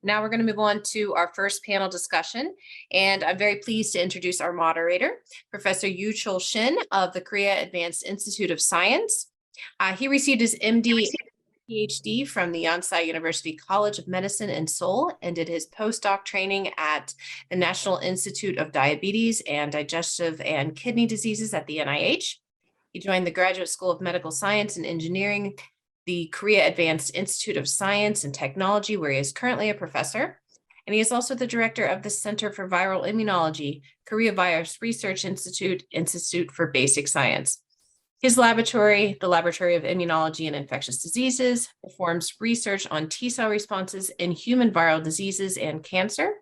Now we're going to move on to our first panel discussion, and I'm very pleased to introduce our moderator, Professor Eui-Cheol Shin of the Korea Advanced Institute of Science. He received his MD Ph.D. from the Yonsei University College of Medicine in Seoul and did his postdoc training at the National Institute of Diabetes and Digestive and Kidney Diseases at the NIH. He joined the Graduate School of Medical Science and Engineering, the Korea Advanced Institute of Science and Technology, where he is currently a professor. And he is also the director of the Center for Viral Immunology, Korea Virus Research Institute, Institute for Basic Science. His laboratory, the Laboratory of Immunology and Infectious Diseases, performs research on T-cell responses in human viral diseases and cancer.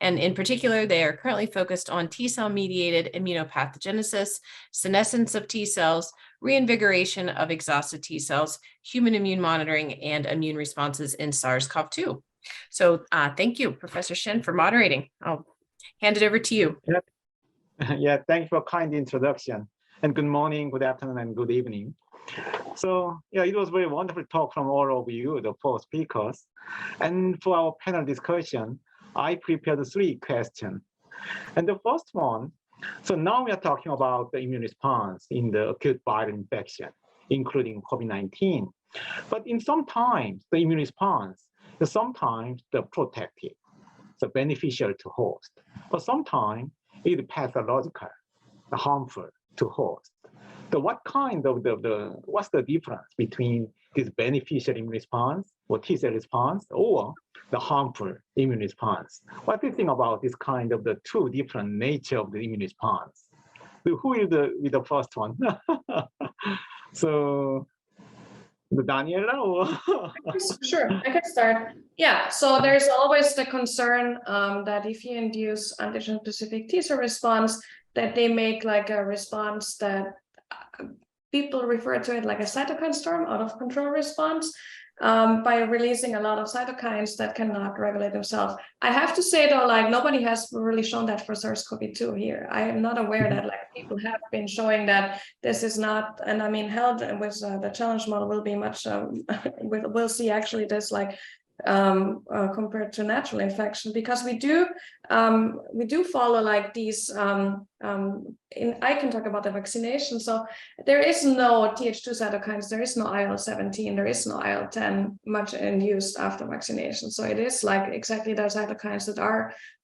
And in particular, they are currently focused on T-cell mediated immunopathogenesis, senescence of T-cells, reinvigoration of exhausted T-cells, human immune monitoring, and immune responses in SARS-CoV-2. So thank you, Professor Shin, for moderating. I'll hand it over to you. Yep. Yeah, thanks for a kind introduction. And good morning, good afternoon, and good evening. So yeah, it was very wonderful talk from all of you, the four speakers. And for our panel discussion, I prepared 3 questions. And the first one, so now we are talking about the immune response in the acute viral infection, including COVID-19. But in sometimes the immune response is sometimes the protective, so beneficial to host, but sometimes it's pathological, harmful to host. So what kind of what's the difference between this beneficial immune response or T-cell response or the harmful immune response? What do you think about this kind of the 2 different nature of the immune response? So who will be the first one? So the Daniela or? Sure, I can start. Yeah, so there's always the concern that if you induce antigen-specific T-cell response, that they make like a response that people refer to it like a cytokine storm, out of control response, by releasing a lot of cytokines that cannot regulate themselves. I have to say though, like nobody has really shown that for SARS-CoV-2 here. I am not aware that like people have been showing that this is not, and I mean, held with the challenge model will be much, we'll see actually this like compared to natural infection, because we do follow like these I can talk about the vaccination. So there is no Th2 cytokines, there is no IL-17, there is no IL-10 much induced after vaccination. So it is like exactly those cytokines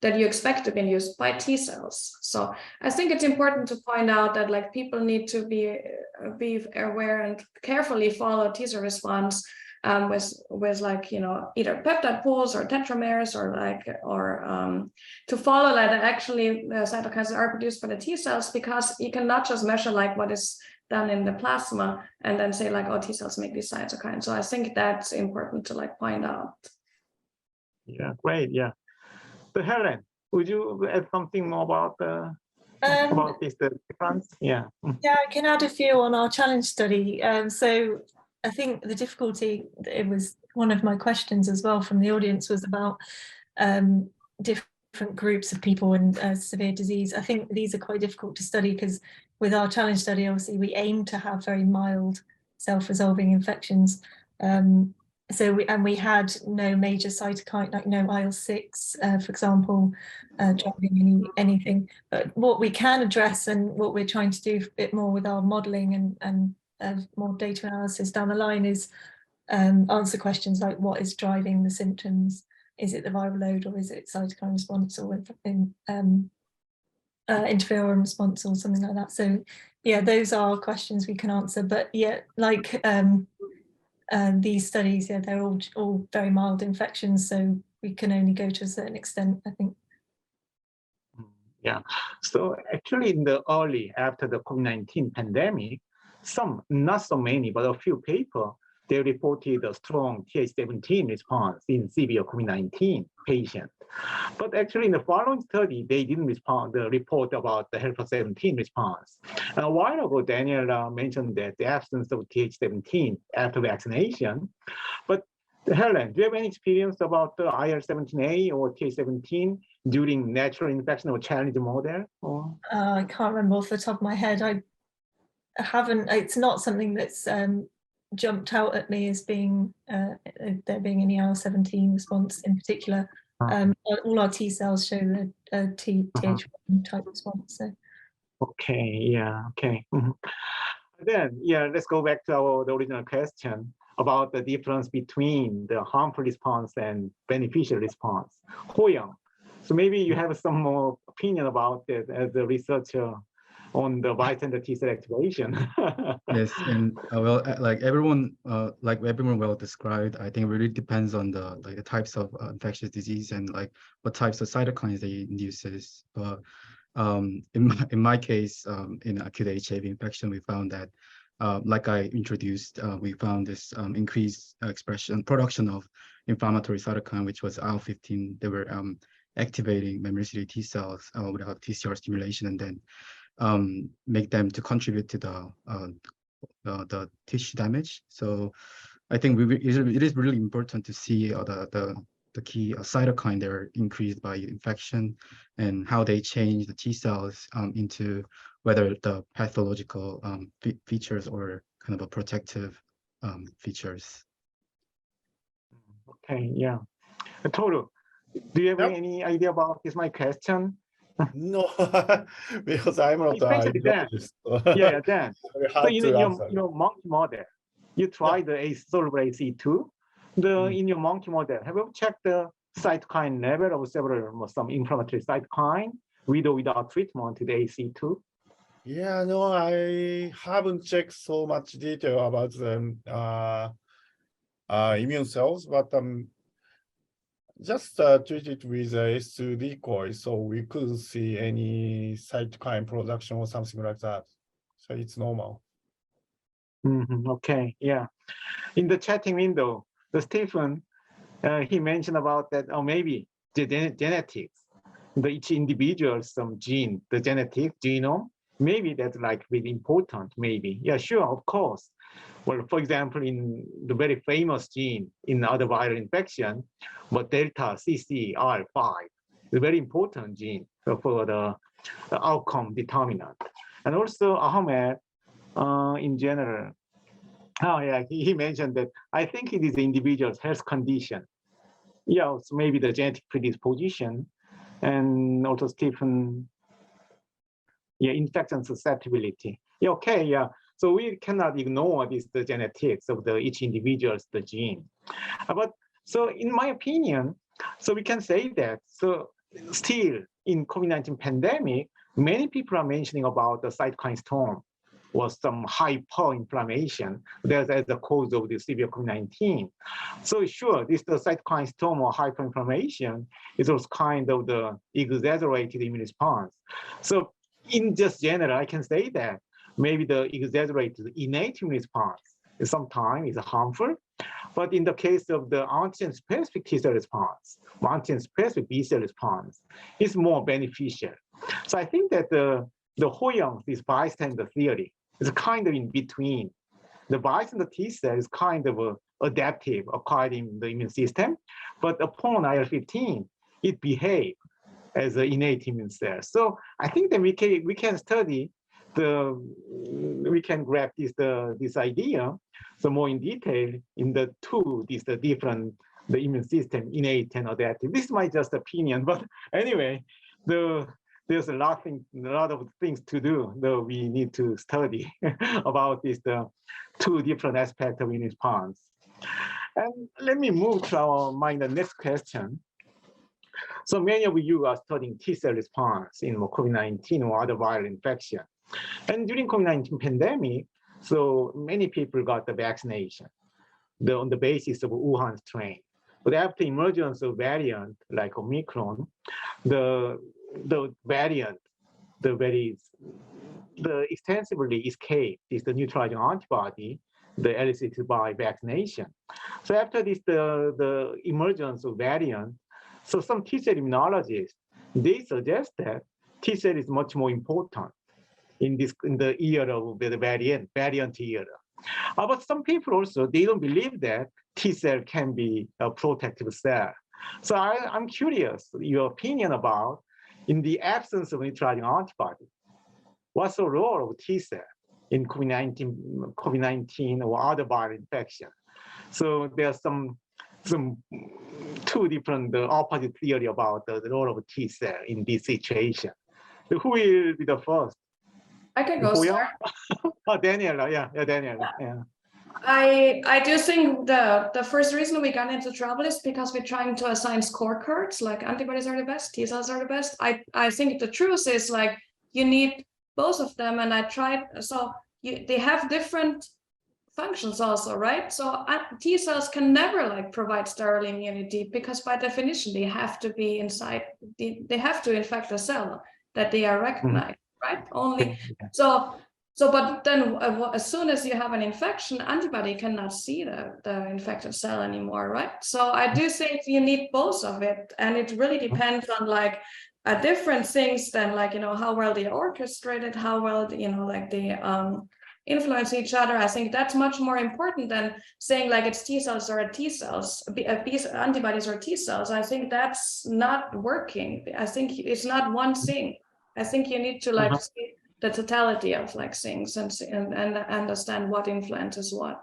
that you expect to be induced by T cells. So I think it's important to point out that like people need to be aware and carefully follow T cell response with like, you know, either peptide pools or tetramers or to follow that actually the cytokines are produced by the T cells, because you cannot just measure like what is done in the plasma and then say like, oh, T cells make these cytokines. So I think that's important to like point out. Yeah, great. Yeah. So Helen, would you add something more about this difference? Yeah. Yeah, I can add a few on our challenge study. So I think the difficulty, it was one of my questions as well from the audience, was about different groups of people and severe disease. I think these are quite difficult to study because with our challenge study, obviously we aim to have very mild self-resolving infections. We had no major cytokine, like no IL-6, for example, driving anything. But what we can address and what we're trying to do a bit more with our modelling and more data analysis down the line is answer questions like what is driving the symptoms? Is it the viral load or is it cytokine response or interferon response or something like that? So yeah, those are questions we can answer. But yeah, like these studies, yeah, they're all very mild infections, so we can only go to a certain extent, I think. Yeah, so actually in the after the COVID-19 pandemic, not so many, but a few people, they reported a strong Th17 response in severe COVID-19 patients. But actually in the following study, they didn't report about the helper 17 response. And a while ago, Daniela mentioned that the absence of Th17 after vaccination. But Helen, do you have any experience about the IL-17A or Th17 during natural infection or challenge model? Or? I can't remember off the top of my head. I haven't, it's not something that's jumped out at me as being there being an IL-17 response in particular. All our T cells show the Th1 type response. So. Okay, yeah, okay. Then, yeah, let's go back to the original question about the difference between the harmful response and beneficial response. Hoyoung, so maybe you have some more opinion about it as a researcher on the bystander T cell activation. Yes, and well, like everyone well described, I think it really depends on the types of infectious disease and like what types of cytokines they induces. But in my case, in acute HIV infection, we found that, like I introduced, we found this increased production of inflammatory cytokine, which was IL-15. They were activating memory-CD T cells without TCR stimulation, and then make them to contribute to the tissue damage. So I think it is really important to see the key cytokine that are increased by infection and how they change the T cells into whether the pathological features or kind of a protective features. Okay, yeah. Toru, do you have any idea about this? My question. No, because I'm not Especially Dan. Yeah, Dan. So in your monkey model, you try the soluble ACE2. In your monkey model, have you checked the cytokine level of some inflammatory cytokine with or without treatment to the ACE2? Yeah, no, I haven't checked so much detail about the immune cells, but just treated with S2 decoy, so we couldn't see any cytokine production or something like that. So it's normal. Okay, yeah. In the chatting window, the Stephen, he mentioned about that, or maybe the genetics, each individual, some gene, the genetic genome, maybe that's like really important, maybe. Yeah, sure, of course. Well, for example, in the very famous gene in other viral infection, but delta CCR5, the very important gene for the outcome determinant. And also Ahmed, in general, he mentioned that I think it is the individual's health condition. Yeah, so maybe the genetic predisposition, and also Stephen, infection susceptibility. Yeah, okay, yeah. So we cannot ignore the genetics of each individual's gene. But so in my opinion, so we can say that, so still in COVID-19 pandemic, many people are mentioning about the cytokine storm or some hyperinflammation as the cause of the severe COVID-19. So sure, the cytokine storm or hyperinflammation is also kind of the exaggerated immune response. So in just general, I can say that maybe the exaggerated innate immune response sometimes is harmful, but in the case of the antigen-specific T cell response, antigen-specific B cell response, is more beneficial. So I think that the Hoyoung, this bystander theory, is kind of in between. The bystander T cell is kind of adaptive, acquiring the immune system, but upon IL-15, it behaves as an innate immune cell. So I think that we can study we can grab this idea so more in detail in the different immune system, innate and adaptive. This is my just opinion, but anyway, there's a lot of things to do that we need to study about the two different aspects of immune response. And let me move to the next question. So many of you are studying T cell response in COVID-19 or other viral infection. And during COVID-19 pandemic, so many people got the vaccination on the basis of Wuhan strain. But after emergence of variant like Omicron, the variant, the extensively escaped is the neutralizing antibody, the elicited by vaccination. So after this, the emergence of variant, so some T cell immunologists, they suggest that T cell is much more important in the era of the variant era. But some people also, they don't believe that T cell can be a protective cell. So I'm curious your opinion about, in the absence of neutralizing antibody, what's the role of T cell in COVID-19 or other viral infection. So there's some two different opposite theory about the role of T cell in this situation. So who will be the first? I can go Hoyoung? start. Oh, Daniela, yeah, Daniela, yeah. I do think the first reason we got into trouble is because we're trying to assign scorecards, like antibodies are the best, T cells are the best. I think the truth is like you need both of them, and I tried, so they have different functions also, right? So T cells can never like provide sterile immunity because by definition they have to be inside, they have to infect the cell that they are recognized, right? Only so, but then as soon as you have an infection, antibody cannot see the infected cell anymore, right? So I do think you need both of it, and it really depends on like different things than like, you know, how well they are orchestrated, how well, you know, like they influence each other. I think that's much more important than saying like it's T cells or T cells, antibodies or T cells. I think that's not working. I think it's not one thing. I think you need to like see the totality of like things and understand what influences what.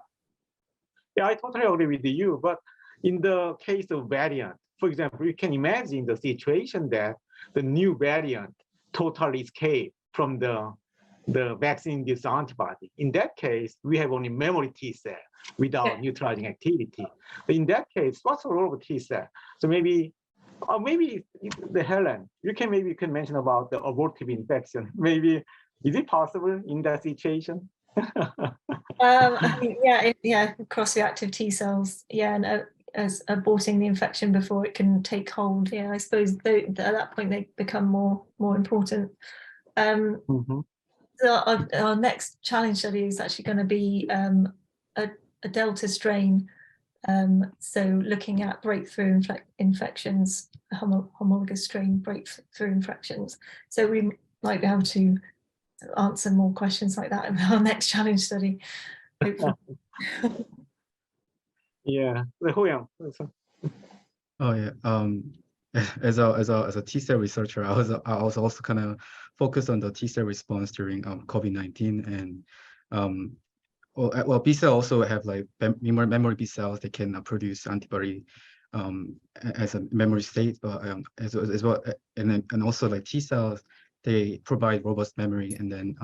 Yeah, I totally agree with you. But in the case of variant, for example, you can imagine the situation that the new variant totally escaped from the vaccine-induced antibody. In that case, we have only memory T cell without neutralizing activity. In that case, what's the role of T cell? So maybe the Helen, you can mention about the abortive infection. Maybe is it possible in that situation? I think, yeah, cross-reactive T cells, yeah, and as aborting the infection before it can take hold. Yeah, I suppose at that point they become more important. So our next challenge study is actually going to be a Delta strain. So looking at breakthrough infections, homologous strain breakthrough infections. So we might be able to answer more questions like that in our next challenge study. Yeah, Hoyoung. Oh yeah. As a T cell researcher, I was also kind of focused on the T cell response during COVID-19, and well, B cell also have like memory B cells that can produce antibody as a memory state, but as well, and also like T cells, they provide robust memory. And then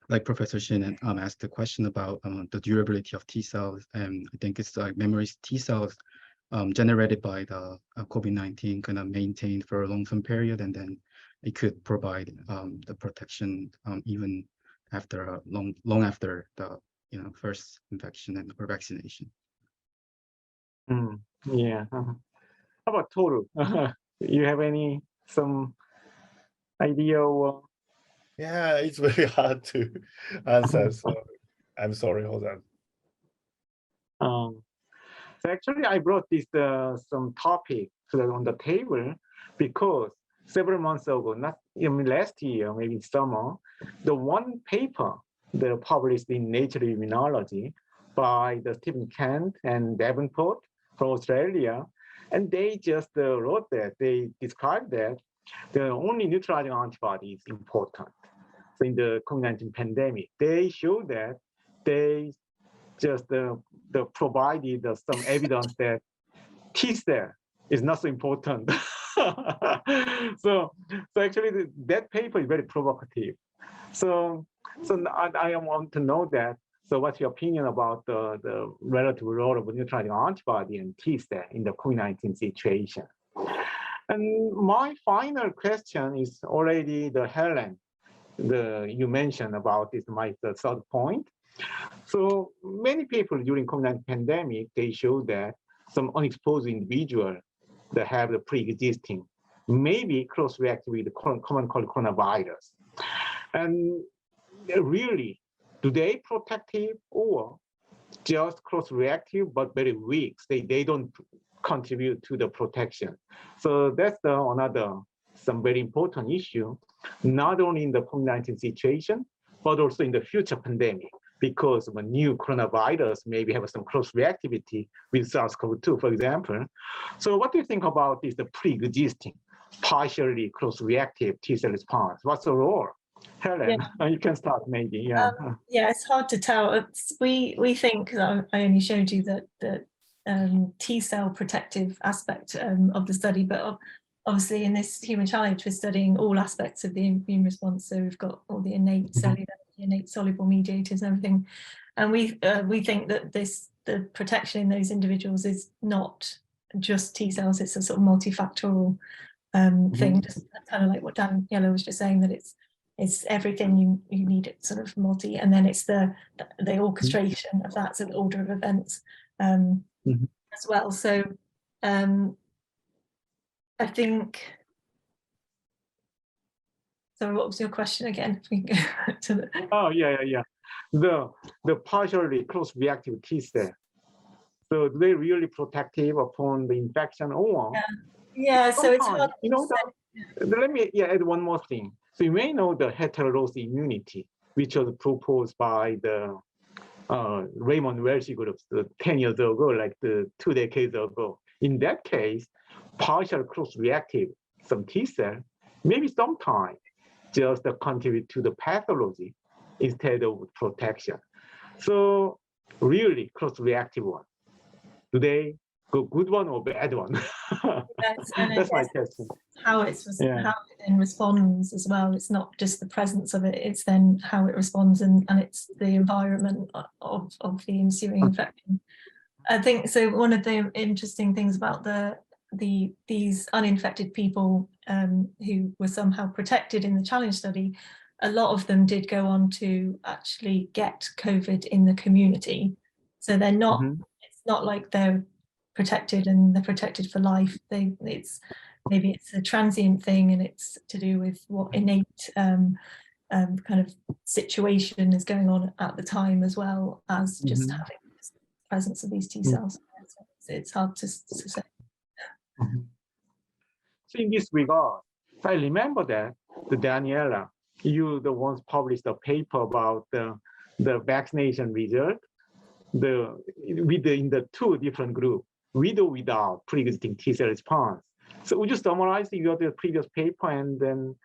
like Professor Shin asked the question about the durability of T cells, and I think it's like memory T cells generated by the COVID-19 kind of maintained for a long-term period, and then it could provide the protection even after long after the first infection or vaccination. Yeah. How about Toru? You have some idea? Yeah, it's very hard to answer. So I'm sorry, hold on. So actually, I brought this some topic on the table because several months ago, not even last year, maybe summer, the one paper that published in Nature Immunology by the Stephen Kent and Davenport from Australia, and they just wrote that, they described that the only neutralizing antibody is important. So in the COVID-19 pandemic, they showed that they just provided some evidence that T cell is not so important. so actually that paper is very provocative. So I want to know that. So what's your opinion about the relative role of neutralizing antibody and T cell in the COVID-19 situation? And my final question is already the Helen, you mentioned about this, the third point. So many people during COVID-19 pandemic, they show that some unexposed individual that have the pre-existing, maybe cross-reactive with the common cold coronavirus. And really, do they protective or just cross-reactive but very weak? They don't contribute to the protection. So that's some very important issue, not only in the COVID-19 situation, but also in the future pandemic, because of a new coronavirus maybe have some cross-reactivity with SARS-CoV-2, for example. So what do you think about this, the pre-existing, partially cross-reactive T-cell response? What's the role Helen, you can start maybe. Yeah. Yeah, it's hard to tell. We think that I only showed you the T cell protective aspect of the study, but obviously in this human challenge, we're studying all aspects of the immune response. So we've got all the innate cellular, innate soluble mediators, and everything. And we think that the protection in those individuals is not just T cells; it's a sort of multifactorial thing, just kind of like what Daniela was just saying, that it's everything you need, it sort of multi, and then it's the orchestration of that, so the order of events as well. So I think. So what was your question again? Oh yeah. The partially cross-reactive T cell. So do they really protective upon the infection or? Yeah. So it's hard. Let me add one more thing. So you may know the heterogeneous immunity, which was proposed by the Raymond Welch group 10 years ago, like 2 decades ago. In that case, partial cross-reactive, some T cell, maybe sometimes just contribute to the pathology instead of protection. So really cross-reactive one. Do they go good one or bad one? That's my question. How it then responds as well. It's not just the presence of it, it's then how it responds, and it's the environment of the ensuing infection. I think so. One of the interesting things about these uninfected people who were somehow protected in the challenge study, a lot of them did go on to actually get COVID in the community. So they're not, it's not like they're protected and they're protected for life. Maybe it's a transient thing, and it's to do with what innate kind of situation is going on at the time, as well as just having the presence of these T cells. It's hard to say. So in this regard, I remember that the Daniela, you the ones published a paper about the vaccination result, in the 2 different groups, with or without pre-existing T cell response. So would you summarize your previous paper and then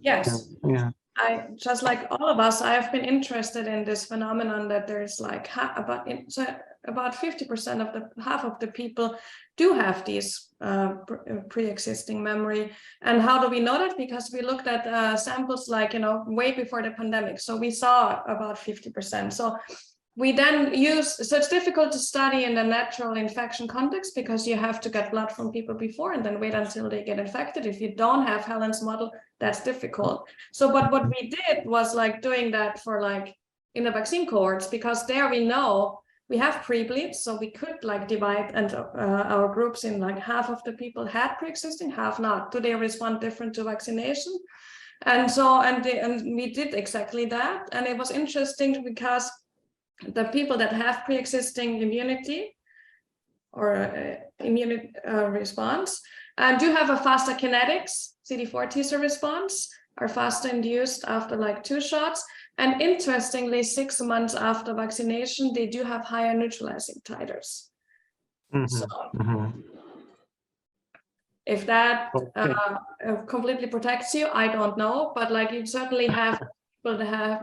Yes. Yeah. I just like all of us, I have been interested in this phenomenon that there's like about 50% of half of the people do have these pre-existing memory. And how do we know that? Because we looked at samples like, way before the pandemic. So we saw about 50%. So we then so it's difficult to study in the natural infection context because you have to get blood from people before and then wait until they get infected. If you don't have Helen's model, that's difficult. So, but what we did was like doing that for like in the vaccine cohorts, because there we know we have pre-bleeds, so we could like divide and our groups in like half of the people had pre-existing, half not. Do they respond different to vaccination? And so, and we did exactly that. And it was interesting because the people that have pre-existing immunity or immune response do have a faster kinetics, CD4 T cell response, are faster induced after like 2 shots. And interestingly, 6 months after vaccination, they do have higher neutralizing titers. So if that completely protects you, I don't know, but like you certainly have people that have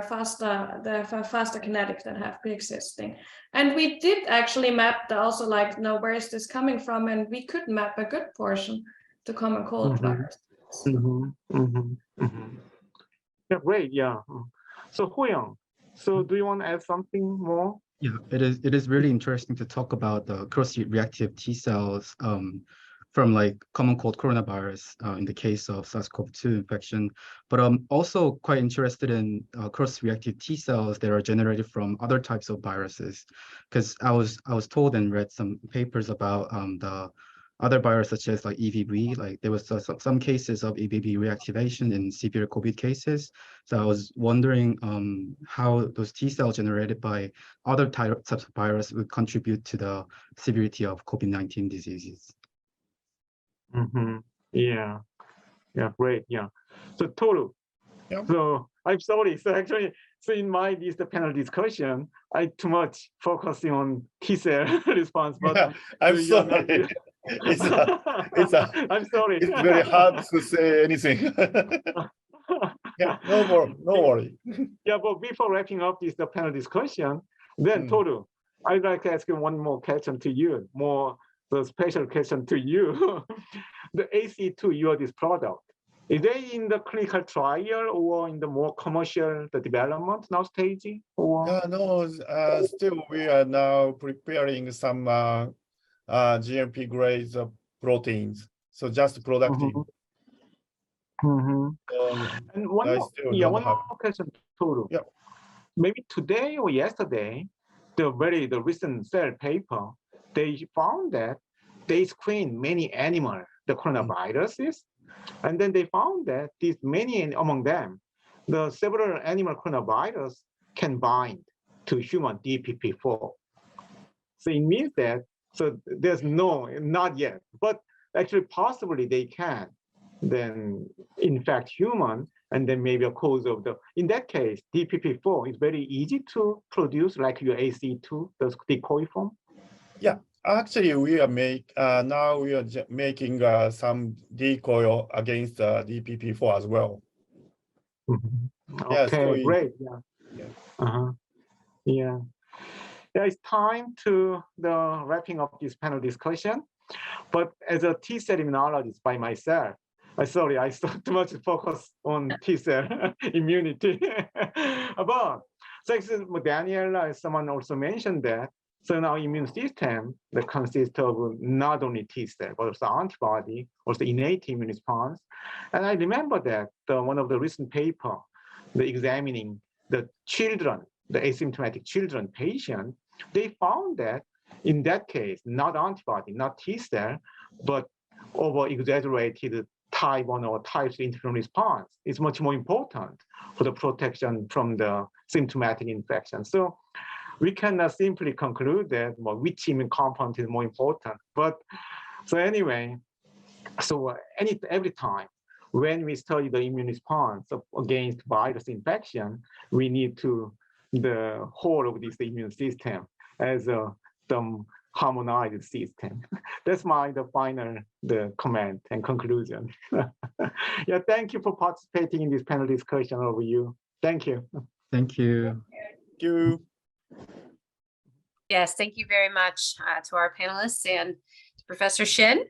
faster kinetics that have pre-existing. And we did actually map also like, where is this coming from? And we could map a good portion to common cold virus. Yeah, great. Yeah. So Hoyoung, so do you want to add something more? Yeah, it is really interesting to talk about the cross-reactive T cells from like common cold coronavirus in the case of SARS-CoV-2 infection, but I'm also quite interested in cross-reactive T cells that are generated from other types of viruses, because I was told and read some papers about the other viruses such as like EBV, like there was some cases of EBV reactivation in severe COVID cases. So I was wondering how those T cells generated by other types of virus would contribute to the severity of COVID-19 diseases. Yeah, great. Yeah. So Toru. Yep. So I'm sorry. So actually, in my panel discussion, I too much focusing on T cell response. But yeah, I'm sorry. I'm sorry. It's It's very hard to say anything. Yeah, no worry. Yeah, but before wrapping up the panel discussion, then Toru, I'd like to ask you one more question to you, more the special question to you. The AC2, you are this product. Is they in the clinical trial or in the more commercial the development now stage? Or No, still we are now preparing some GMP grades of proteins. So just productive. And one I more, still yeah, don't one have. more question, Toru. Yeah. Maybe today or yesterday, the recent Cell paper, they found that they screened many animal, the coronaviruses, and then they found that these many among them, the several animal coronavirus can bind to human DPP4. So it means that, so there's no, not yet, but actually possibly they can then infect human, and then maybe a cause of the, in that case, DPP4 is very easy to produce like your AC2, the decoy form. Yeah, actually we are now we are making some decoy against DPP4 as well. Yeah, Okay, great. Yeah. Yeah. Yeah, it's time to the wrapping up this panel discussion. But as a T-cell immunologist by myself, sorry, I so too much focus on T-cell immunity. But so Daniela, as someone also mentioned that, so now immune system that consists of not only T-cell, but also antibody, also innate immune response. And I remember that one of the recent paper, the examining the children, the asymptomatic children patient, they found that in that case, not antibody, not T-cell, but over-exaggerated type 1 or type 3 interferon response is much more important for the protection from the symptomatic infection. So we cannot simply conclude that which immune component is more important. But so anyway, so every time when we study the immune response against virus infection, we need to the whole of this immune system as some harmonized system. That's the final comment and conclusion. Yeah, thank you for participating in this panel discussion over you. Thank you. Thank you. Thank you. Yes, thank you very much to our panelists and to Professor Shin.